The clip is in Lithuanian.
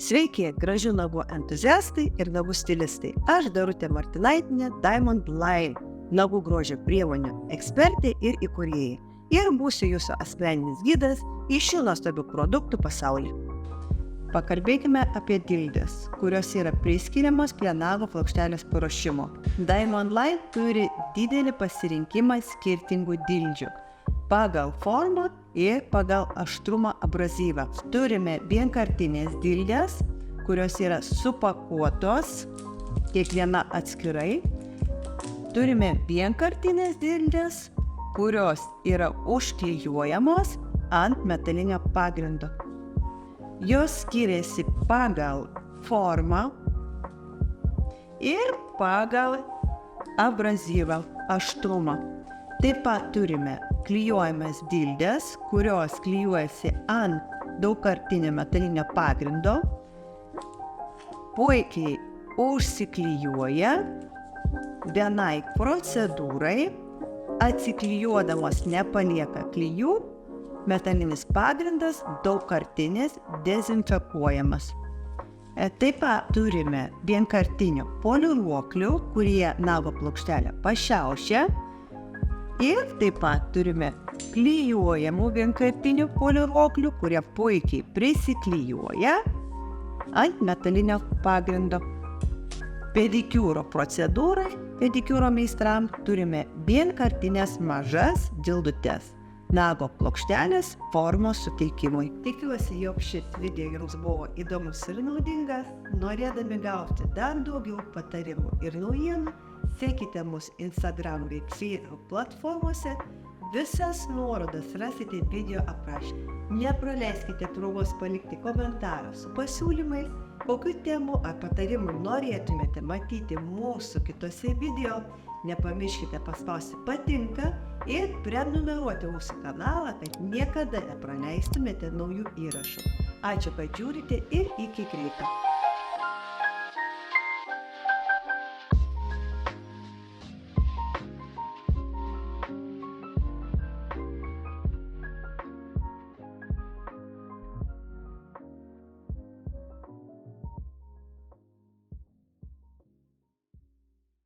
Sveiki, gražių nagų entuziastai ir nagų stilistai. Aš Darutė Martinaitinė, Diamond Line, nagų grožio priemonių ekspertė ir įkūrėja. Ir būsiu jūsų asmeninis gidas į šių nuostabių produktų pasaulį. Pakalbėkime apie dildes, kurios yra priskiriamos prie nago plokštelės paruošimo. Diamond Line turi didelį pasirinkimą skirtingų dildžių pagal formą ir pagal aštrumą abrazyvą. Turime vienkartinės dildes, kurios yra supakuotos, kiekviena atskirai. Turime vienkartinės dildes, kurios yra užklijuojamos ant metalinio pagrindo. Jos skiriasi pagal formą ir pagal abrazyvą aštrumą. Taip pat turime klijuojamas dildes, kurios klijuojasi ant daugkartinio metalinio pagrindo, puikiai užsiklijuoja vienai procedūrai, atsiklijuodamos nepalieka klijų, metalinis pagrindas daugkartinis dezinfekuojamas. Taip pat turime vienkartinių poliruoklių, kurie nago plokštelę pašiaušia. Ir taip pat turime klijuojamų vienkartinių poliruoklių, kurie puikiai prisiklijuoja ant metalinio pagrindo. Pedikiūro procedūrai, pedikiūro meistram turime vienkartinės mažas dildutes nago plokštelės formos suteikimui. Tikiuosi, jog šis video jums buvo įdomus ir naudingas. Norėdami gauti dar daugiau patarimų ir naujienų, sekite mus Instagram bei Facebook platformose. Visas nuorodas rasite video aprašyme. Nepraleiskite progos palikti komentarą su pasiūlymais, kokių temų ar patarimų norėtumėte matyti mūsų kitose video. Nepamirškite paspausti patinka ir prenumeruoti mūsų kanalą, kad niekada nepraleistumėte naujų įrašų. Ačiū, kad žiūrite ir iki greito.